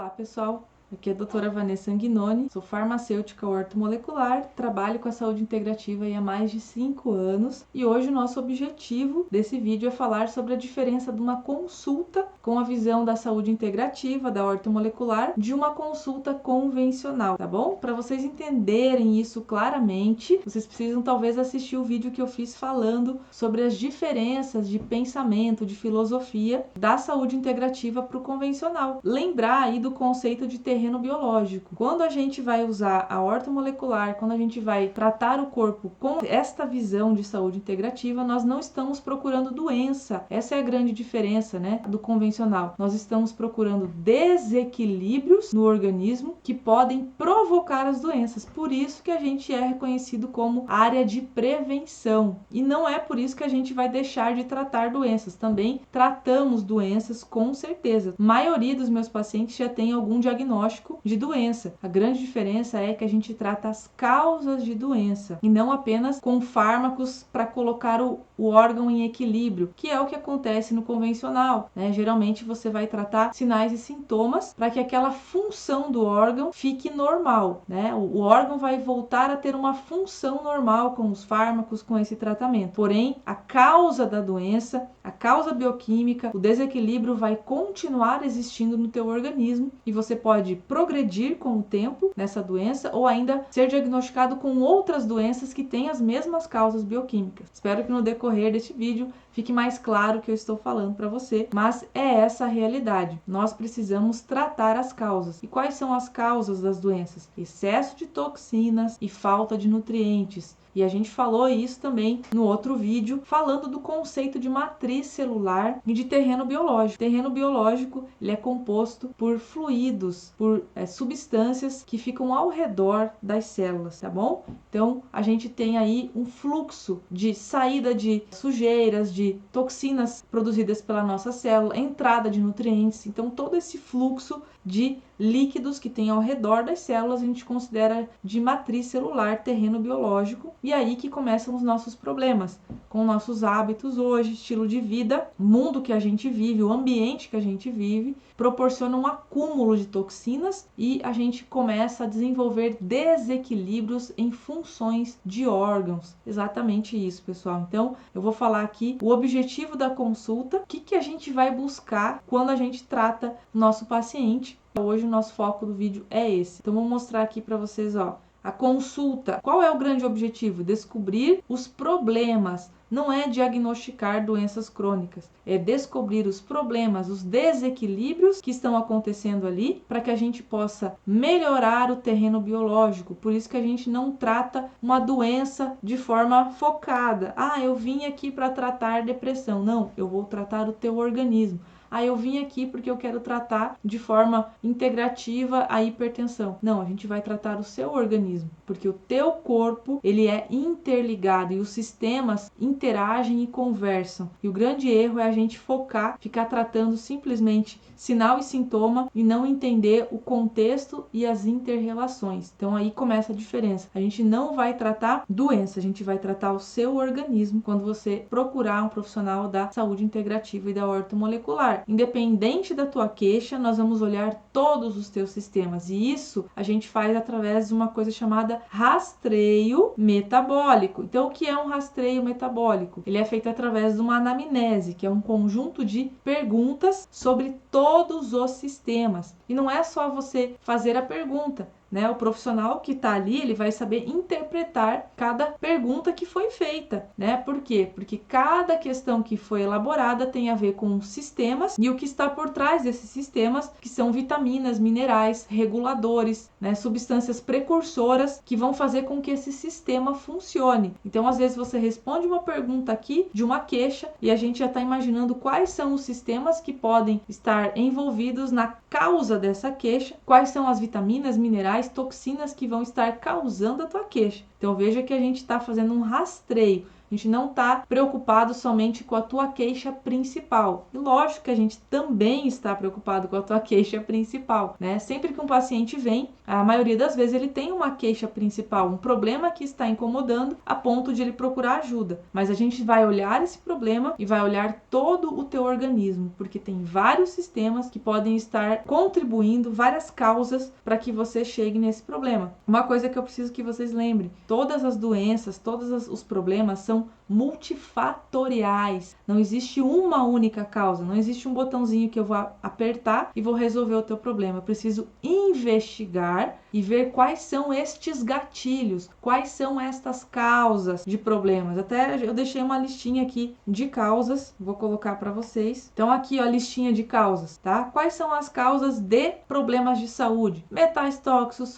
Olá pessoal, aqui é a doutora Vanessa Anguinoni, sou farmacêutica ortomolecular, trabalho com a saúde integrativa há mais de 5 anos e hoje o nosso objetivo desse vídeo é falar sobre a diferença de uma consulta com a visão da saúde integrativa, da ortomolecular, de uma consulta convencional, tá bom? Para vocês entenderem isso claramente, vocês precisam talvez assistir o vídeo que eu fiz falando sobre as diferenças de pensamento, de filosofia da saúde integrativa para o convencional. Lembrar aí do conceito de terreno biológico. Quando a gente vai usar a ortomolecular, quando a gente vai tratar o corpo com esta visão de saúde integrativa, nós não estamos procurando doença. Essa é a grande diferença, né, do convencional. Nós estamos procurando desequilíbrios no organismo que podem provocar as doenças. Por isso que a gente é reconhecido como área de prevenção. E não é por isso que a gente vai deixar de tratar doenças. Também tratamos doenças com certeza. A maioria dos meus pacientes já tem algum diagnóstico de doença. A grande diferença é que a gente trata as causas de doença e não apenas com fármacos para colocar o órgão em equilíbrio, que é o que acontece no convencional, né? Geralmente você vai tratar sinais e sintomas para que aquela função do órgão fique normal, né? O órgão vai voltar a ter uma função normal com os fármacos, com esse tratamento. Porém, a causa da doença, a causa bioquímica, o desequilíbrio vai continuar existindo no teu organismo e você pode progredir com o tempo nessa doença ou ainda ser diagnosticado com outras doenças que têm as mesmas causas bioquímicas. Espero que no decorrer deste vídeo fique mais claro o que eu estou falando para você, mas é essa a realidade. Nós precisamos tratar as causas. E quais são as causas das doenças? Excesso de toxinas e falta de nutrientes. E a gente falou isso também no outro vídeo, falando do conceito de matriz celular e de terreno biológico. Terreno biológico, ele é composto por fluidos, por substâncias que ficam ao redor das células, tá bom? Então, a gente tem aí um fluxo de saída de sujeiras, de toxinas produzidas pela nossa célula, entrada de nutrientes. Então, todo esse fluxo de líquidos que tem ao redor das células a gente considera de matriz celular, terreno biológico, e aí que começam os nossos problemas com nossos hábitos hoje, estilo de vida, mundo que a gente vive, o ambiente que a gente vive, proporciona um acúmulo de toxinas e a gente começa a desenvolver desequilíbrios em funções de órgãos. Exatamente isso, pessoal. Então, eu vou falar aqui o objetivo da consulta, o que a gente vai buscar quando a gente trata o nosso paciente. Hoje o nosso foco do vídeo é esse. Então, vou mostrar aqui para vocês, ó, a consulta. Qual é o grande objetivo? Descobrir os problemas. Não é diagnosticar doenças crônicas, é descobrir os problemas, os desequilíbrios que estão acontecendo ali para que a gente possa melhorar o terreno biológico. Por isso que a gente não trata uma doença de forma focada. Ah, eu vim aqui para tratar depressão. Não, eu vou tratar o teu organismo. Ah, eu vim aqui porque eu quero tratar de forma integrativa a hipertensão. Não, a gente vai tratar o seu organismo, porque o teu corpo, ele é interligado e os sistemas interagem e conversam. E o grande erro é a gente focar, ficar tratando simplesmente sinal e sintoma e não entender o contexto e as interrelações. Então aí começa a diferença. A gente não vai tratar doença, a gente vai tratar o seu organismo quando você procurar um profissional da saúde integrativa e da ortomolecular. Independente da tua queixa, nós vamos olhar todos os teus sistemas e isso a gente faz através de uma coisa chamada rastreio metabólico. Então, o que é um rastreio metabólico? Ele é feito através de uma anamnese, que é um conjunto de perguntas sobre todos os sistemas. E não é só você fazer a pergunta, né? O profissional que está ali, ele vai saber interpretar cada pergunta que foi feita, né? Por quê? Porque cada questão que foi elaborada tem a ver com sistemas e o que está por trás desses sistemas, que são vitaminas, minerais, reguladores, né? Substâncias precursoras que vão fazer com que esse sistema funcione. Então, às vezes você responde uma pergunta aqui de uma queixa e a gente já está imaginando quais são os sistemas que podem estar envolvidos na causa dessa queixa, quais são as vitaminas, minerais, toxinas que vão estar causando a tua queixa. Então veja que a gente está fazendo um rastreio, A gente não está preocupado somente com a tua queixa principal. E lógico que a gente também está preocupado com a tua queixa principal, né? Sempre que um paciente vem, a maioria das vezes ele tem uma queixa principal, um problema que está incomodando a ponto de ele procurar ajuda. Mas a gente vai olhar esse problema e vai olhar todo o teu organismo, porque tem vários sistemas que podem estar contribuindo, várias causas para que você chegue nesse problema. Uma coisa que eu preciso que vocês lembrem: todas as doenças, todos os problemas são multifatoriais. Não existe uma única causa, não existe um botãozinho que eu vou apertar e vou resolver o teu problema. Eu preciso investigar e ver quais são estes gatilhos, quais são estas causas de problemas. Até eu deixei uma listinha aqui de causas, vou colocar para vocês. Então aqui, ó, a listinha de causas, tá? Quais são as causas de problemas de saúde? Metais tóxicos,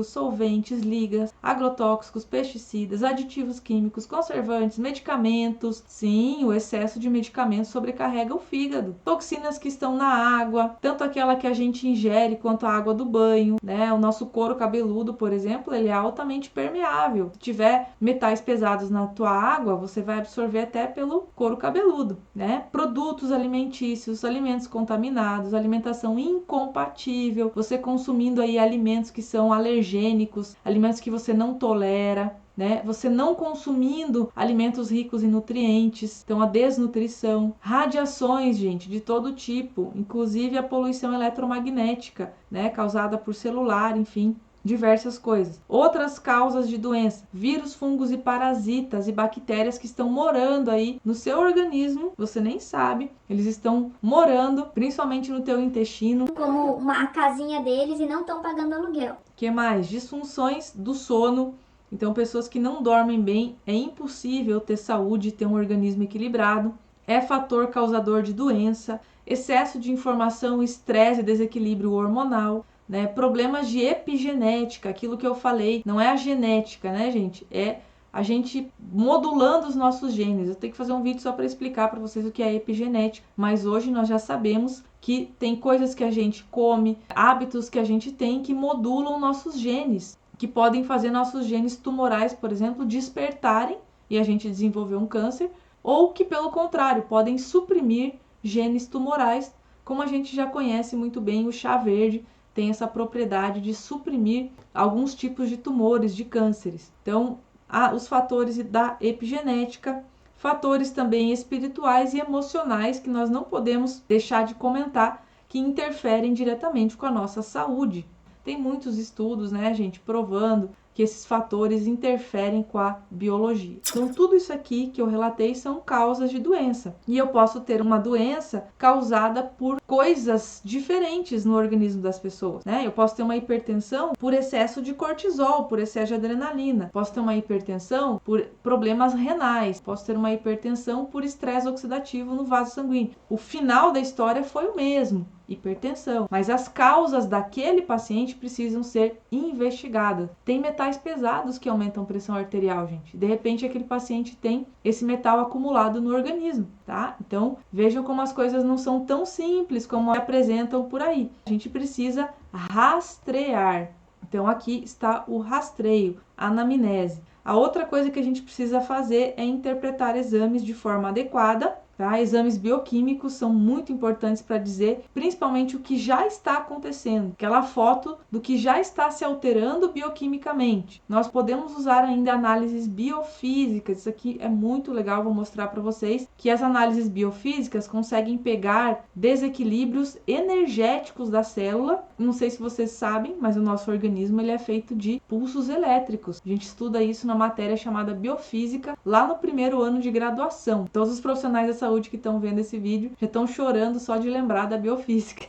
solventes, ligas, agrotóxicos, pesticidas, aditivos químicos, conservantes, medicamentos. Sim, o excesso de medicamentos sobrecarrega o fígado. Toxinas que estão na água, tanto aquela que a gente ingere quanto a água do banho, né? O nosso couro cabeludo, por exemplo, ele é altamente permeável. Se tiver metais pesados na tua água, você vai absorver até pelo couro cabeludo, né? Produtos alimentícios, alimentos contaminados, alimentação incompatível, você consumindo aí alimentos que são alergênicos, alimentos que você não tolera, né? Você não consumindo alimentos ricos em nutrientes, então a desnutrição, radiações, gente, de todo tipo, inclusive a poluição eletromagnética, né, causada por celular, enfim, diversas coisas. Outras causas de doença: vírus, fungos e parasitas e bactérias que estão morando aí no seu organismo, você nem sabe, eles estão morando principalmente no teu intestino, como uma casinha deles, e não estão pagando aluguel. Que mais? Disfunções do sono. Então, pessoas que não dormem bem, é impossível ter saúde, ter um organismo equilibrado. É fator causador de doença, excesso de informação, estresse e desequilíbrio hormonal, né? Problemas de epigenética, aquilo que eu falei, não é a genética, né, gente? É a gente modulando os nossos genes. Eu tenho que fazer um vídeo só para explicar para vocês o que é epigenética, mas hoje nós já sabemos que tem coisas que a gente come, hábitos que a gente tem que modulam nossos genes, que podem fazer nossos genes tumorais, por exemplo, despertarem e a gente desenvolver um câncer, ou que, pelo contrário, podem suprimir genes tumorais, como a gente já conhece muito bem, o chá verde tem essa propriedade de suprimir alguns tipos de tumores, de cânceres. Então, há os fatores da epigenética, fatores também espirituais e emocionais que nós não podemos deixar de comentar, que interferem diretamente com a nossa saúde. Tem muitos estudos, né, gente, provando que esses fatores interferem com a biologia. Então, tudo isso aqui que eu relatei são causas de doença. E eu posso ter uma doença causada por coisas diferentes no organismo das pessoas, né? Eu posso ter uma hipertensão por excesso de cortisol, por excesso de adrenalina. Posso ter uma hipertensão por problemas renais. Posso ter uma hipertensão por estresse oxidativo no vaso sanguíneo. O final da história foi o mesmo: hipertensão. Mas as causas daquele paciente precisam ser investigadas. Tem metais pesados que aumentam a pressão arterial, gente. De repente, aquele paciente tem esse metal acumulado no organismo, tá? Então, vejam como as coisas não são tão simples como apresentam por aí. A gente precisa rastrear. Então, aqui está o rastreio, a anamnese. A outra coisa que a gente precisa fazer é interpretar exames de forma adequada. Tá? Exames bioquímicos são muito importantes para dizer principalmente o que já está acontecendo, aquela foto do que já está se alterando bioquimicamente. Nós podemos usar ainda análises biofísicas, isso aqui é muito legal, vou mostrar para vocês que as análises biofísicas conseguem pegar desequilíbrios energéticos da célula. Não sei se vocês sabem, mas o nosso organismo ele é feito de pulsos elétricos. A gente estuda isso na matéria chamada biofísica, lá no primeiro ano de graduação. Todos os profissionais da saúde que estão vendo esse vídeo já estão chorando só de lembrar da biofísica.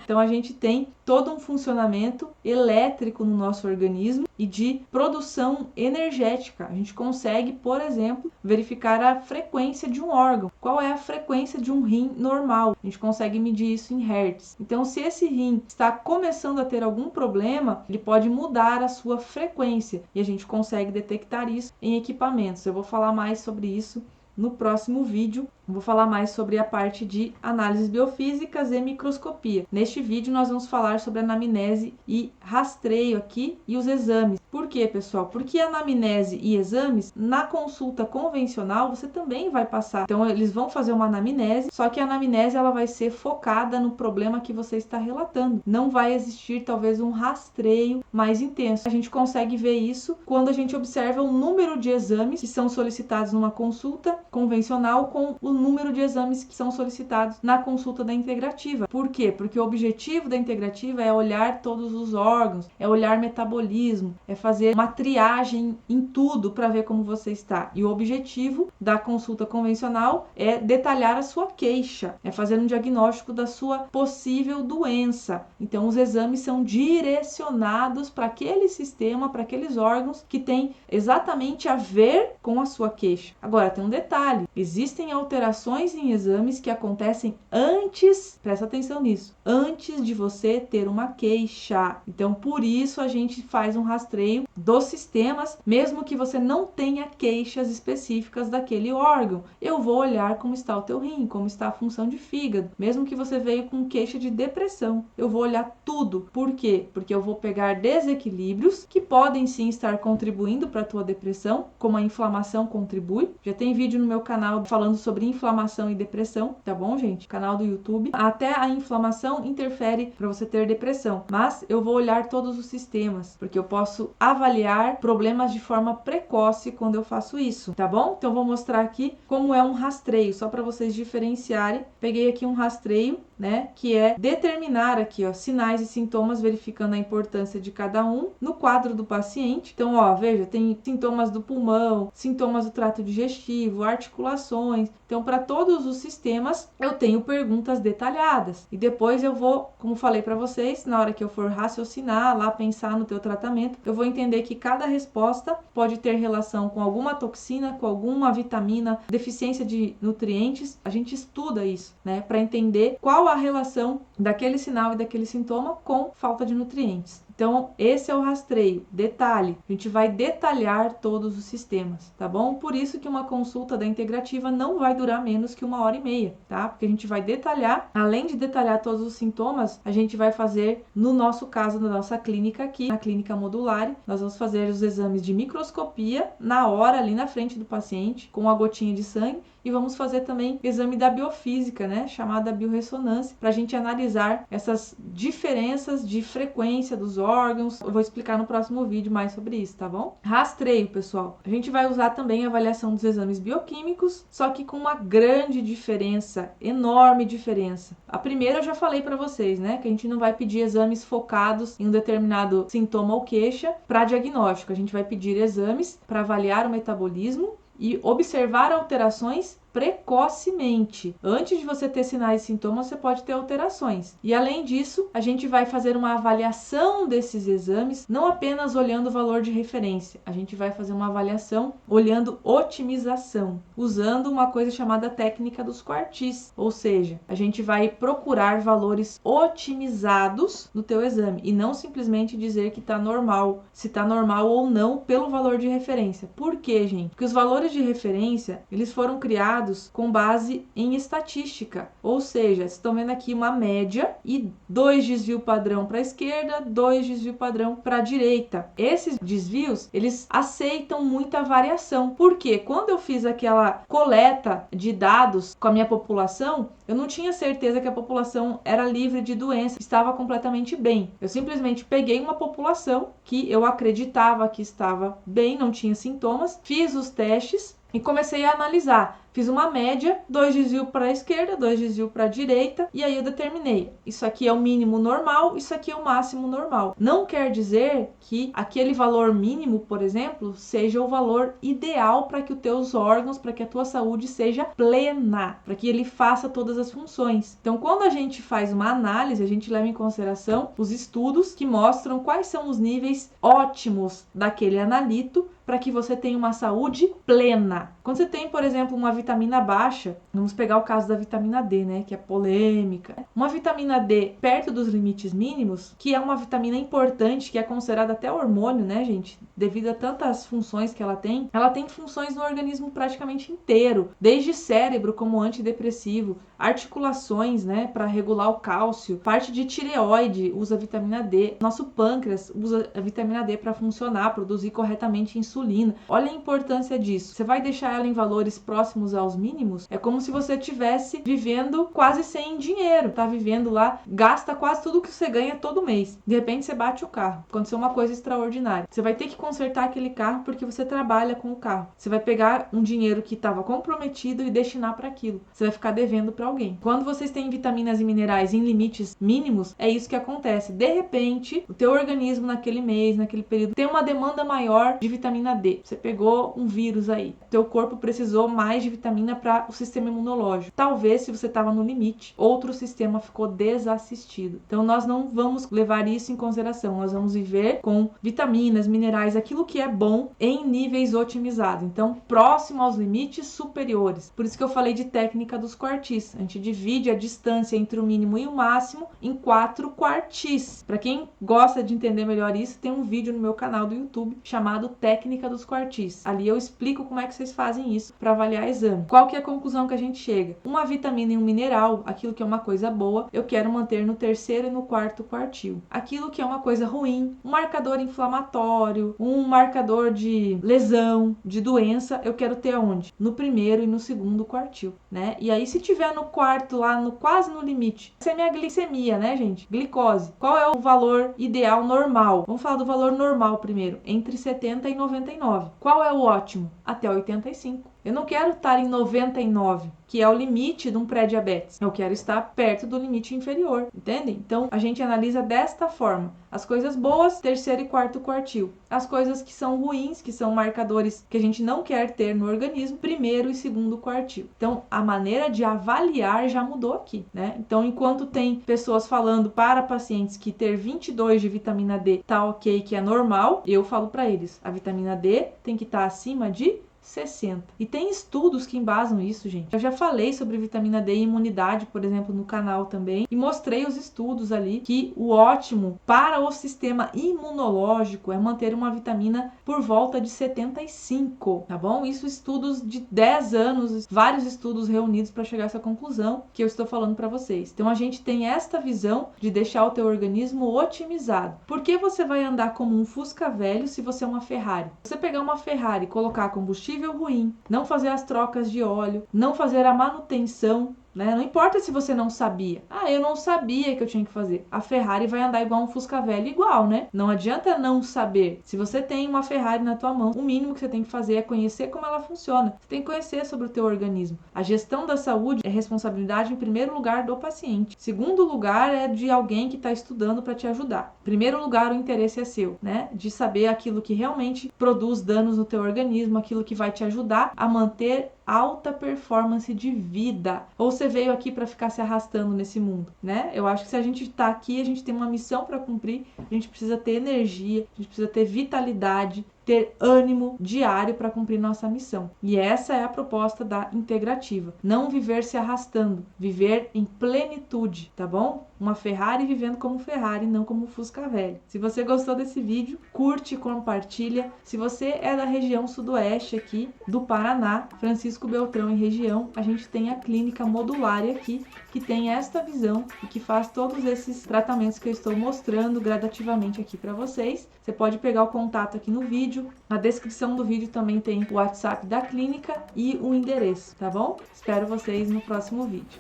Então a gente tem todo um funcionamento elétrico no nosso organismo e de produção energética. A gente consegue, por exemplo, verificar a frequência de um órgão. Qual é a frequência de um rim normal? A gente consegue medir isso em hertz. Então, se esse rim está começando a ter algum problema, ele pode mudar a sua frequência e a gente consegue detectar isso em equipamentos. Eu vou falar mais sobre isso no próximo vídeo. Vou falar mais sobre a parte de análises biofísicas e microscopia. Neste vídeo nós vamos falar sobre anamnese e rastreio aqui e os exames. Por quê, pessoal? Porque anamnese e exames, na consulta convencional, você também vai passar. Então, eles vão fazer uma anamnese, só que a anamnese ela vai ser focada no problema que você está relatando. Não vai existir, talvez, um rastreio mais intenso. A gente consegue ver isso quando a gente observa o número de exames que são solicitados numa consulta convencional com o número de exames que são solicitados na consulta da integrativa. Por quê? Porque o objetivo da integrativa é olhar todos os órgãos, é olhar metabolismo, é fazer uma triagem em tudo para ver como você está. E o objetivo da consulta convencional é detalhar a sua queixa, é fazer um diagnóstico da sua possível doença. Então, os exames são direcionados para aquele sistema, para aqueles órgãos que têm exatamente a ver com a sua queixa. Agora, tem um detalhe: existem alterações em exames que acontecem antes, presta atenção nisso, antes de você ter uma queixa. Então, por isso a gente faz um rastreio dos sistemas, mesmo que você não tenha queixas específicas daquele órgão. Eu vou olhar como está o teu rim, como está a função de fígado, mesmo que você veio com queixa de depressão. Eu vou olhar tudo. Por quê? Porque eu vou pegar desequilíbrios que podem sim estar contribuindo para a tua depressão, como a inflamação contribui. Já tem vídeo no meu canal falando sobre inflamação e depressão, tá bom, gente? Canal do YouTube. Até a inflamação interfere para você ter depressão, mas eu vou olhar todos os sistemas, porque eu posso avaliar problemas de forma precoce quando eu faço isso, tá bom? Então, vou mostrar aqui como é um rastreio, só para vocês diferenciarem. Peguei aqui um rastreio, né, que é determinar aqui, ó, sinais e sintomas, verificando a importância de cada um no quadro do paciente. Então, ó, veja, tem sintomas do pulmão, sintomas do trato digestivo, articulações. Então, para todos os sistemas, eu tenho perguntas detalhadas. E depois eu vou, como falei para vocês, na hora que eu for raciocinar, lá pensar no teu tratamento, eu vou entender que cada resposta pode ter relação com alguma toxina, com alguma vitamina, deficiência de nutrientes. A gente estuda isso, né, para entender qual a relação daquele sinal e daquele sintoma com falta de nutrientes. Então, esse é o rastreio. Detalhe, a gente vai detalhar todos os sistemas, tá bom? Por isso que uma consulta da integrativa não vai durar menos que 1h30, tá? Porque a gente vai detalhar, além de detalhar todos os sintomas, a gente vai fazer, no nosso caso, na nossa clínica aqui, na clínica Modulare, nós vamos fazer os exames de microscopia na hora, ali na frente do paciente, com a gotinha de sangue, e vamos fazer também exame da biofísica, né, chamada biorressonância, para a gente analisar essas diferenças de frequência dos órgãos. Eu vou explicar no próximo vídeo mais sobre isso, tá bom? Rastreio, pessoal. A gente vai usar também a avaliação dos exames bioquímicos, só que com uma grande diferença, enorme diferença. A primeira eu já falei para vocês, né, que a gente não vai pedir exames focados em um determinado sintoma ou queixa para diagnóstico. A gente vai pedir exames para avaliar o metabolismo e observar alterações precocemente. Antes de você ter sinais e sintomas, você pode ter alterações. E além disso, a gente vai fazer uma avaliação desses exames, não apenas olhando o valor de referência. A gente vai fazer uma avaliação olhando otimização, usando uma coisa chamada técnica dos quartis. Ou seja, a gente vai procurar valores otimizados no teu exame e não simplesmente dizer que está normal, se está normal ou não pelo valor de referência. Por quê, gente? Porque os valores de referência, eles foram criados com base em estatística, ou seja, vocês estão vendo aqui uma média e 2 desvio padrão para a esquerda, 2 desvio padrão para a direita. Esses desvios, eles aceitam muita variação, porque quando eu fiz aquela coleta de dados com a minha população, eu não tinha certeza que a população era livre de doença, estava completamente bem. Eu simplesmente peguei uma população que eu acreditava que estava bem, não tinha sintomas, fiz os testes e comecei a analisar. Fiz uma média, 2 desvios para a esquerda, 2 desvios para a direita, e aí eu determinei. Isso aqui é o mínimo normal, isso aqui é o máximo normal. Não quer dizer que aquele valor mínimo, por exemplo, seja o valor ideal para que os teus órgãos, para que a tua saúde seja plena, para que ele faça todas as funções. Então, quando a gente faz uma análise, a gente leva em consideração os estudos que mostram quais são os níveis ótimos daquele analito para que você tenha uma saúde plena. Quando você tem, por exemplo, uma vitamina baixa, vamos pegar o caso da vitamina D, né, que é polêmica. Uma vitamina D perto dos limites mínimos, que é uma vitamina importante, que é considerada até hormônio, né, gente, devido a tantas funções que ela tem funções no organismo praticamente inteiro, desde cérebro como antidepressivo, articulações, né, para regular o cálcio, parte de tireoide usa vitamina D, nosso pâncreas usa a vitamina D para funcionar, produzir corretamente insulina. Olha a importância disso. Você vai deixar ela em valores próximos aos mínimos? É como se você estivesse vivendo quase sem dinheiro, tá vivendo lá, gasta quase tudo que você ganha todo mês. De repente você bate o carro, aconteceu uma coisa extraordinária. Você vai ter que consertar aquele carro porque você trabalha com o carro. Você vai pegar um dinheiro que estava comprometido e destinar para aquilo. Você vai ficar devendo para alguém. Quando vocês têm vitaminas e minerais em limites mínimos, é isso que acontece. De repente, o teu organismo naquele mês, naquele período, tem uma demanda maior de vitamina D. Você pegou um vírus aí. Teu corpo precisou mais de vitamina para o sistema imunológico. Talvez, se você estava no limite, outro sistema ficou desassistido. Então, nós não vamos levar isso em consideração. Nós vamos viver com vitaminas, minerais, aquilo que é bom em níveis otimizados. Então, próximo aos limites superiores. Por isso que eu falei de técnica dos quartis. A gente divide a distância entre o mínimo e o máximo em 4 quartis. Para quem gosta de entender melhor isso, tem um vídeo no meu canal do YouTube chamado Técnica dos Quartis. Ali eu explico como é que vocês fazem isso para avaliar exame. Qual que é a conclusão que a gente chega? Uma vitamina e um mineral, aquilo que é uma coisa boa, eu quero manter no 3º e no 4º quartil. Aquilo que é uma coisa ruim, um marcador inflamatório, um marcador de lesão, de doença, eu quero ter aonde? No 1º e no 2º quartil, né? E aí se tiver no quarto lá, quase no limite, essa é minha glicemia, né, gente? Glicose. Qual é o valor ideal normal? Vamos falar do valor normal primeiro, entre 70 e 99. Qual é o ótimo? Até 85. Eu não quero estar em 99, que é o limite de um pré-diabetes. Eu quero estar perto do limite inferior, entendem? Então, a gente analisa desta forma. As coisas boas, 3º e 4º quartil. As coisas que são ruins, que são marcadores que a gente não quer ter no organismo, 1º e 2º quartil. Então, a maneira de avaliar já mudou aqui, né? Então, enquanto tem pessoas falando para pacientes que ter 22 de vitamina D tá ok, que é normal, eu falo para eles, a vitamina D tem que estar acima de 60. E tem estudos que embasam isso, gente. Eu já falei sobre vitamina D e imunidade, por exemplo, no canal também, e mostrei os estudos ali que o ótimo para o sistema imunológico é manter uma vitamina por volta de 75, tá bom? Isso estudos de 10 anos, vários estudos reunidos para chegar a essa conclusão que eu estou falando para vocês. Então a gente tem esta visão de deixar o teu organismo otimizado. Por que você vai andar como um Fusca velho se você é uma Ferrari? Você pegar uma Ferrari e colocar combustível ruim, não fazer as trocas de óleo, não fazer a manutenção, né? Não importa se você não sabia. Ah, eu não sabia que eu tinha que fazer. A Ferrari vai andar igual um Fusca velho igual, né? Não adianta não saber. Se você tem uma Ferrari na tua mão, o mínimo que você tem que fazer é conhecer como ela funciona. Você tem que conhecer sobre o teu organismo. A gestão da saúde é responsabilidade, em primeiro lugar, do paciente. Segundo lugar, é de alguém que está estudando para te ajudar. Em primeiro lugar, o interesse é seu, né? De saber aquilo que realmente produz danos no teu organismo, aquilo que vai te ajudar a manter alta performance de vida. Ou você veio aqui para ficar se arrastando nesse mundo, né? Eu acho que se a gente tá aqui, a gente tem uma missão para cumprir, a gente precisa ter energia, a gente precisa ter vitalidade, ter ânimo diário para cumprir nossa missão. E essa é a proposta da integrativa. Não viver se arrastando, viver em plenitude, tá bom? Uma Ferrari vivendo como Ferrari, não como Fusca velho. Se você gostou desse vídeo, curte e compartilha. Se você é da região sudoeste aqui do Paraná, Francisco Beltrão e região, a gente tem a clínica modular aqui, que tem esta visão e que faz todos esses tratamentos que eu estou mostrando gradativamente aqui para vocês. Você pode pegar o contato aqui no vídeo. Na descrição do vídeo também tem o WhatsApp da clínica e o endereço, tá bom? Espero vocês no próximo vídeo.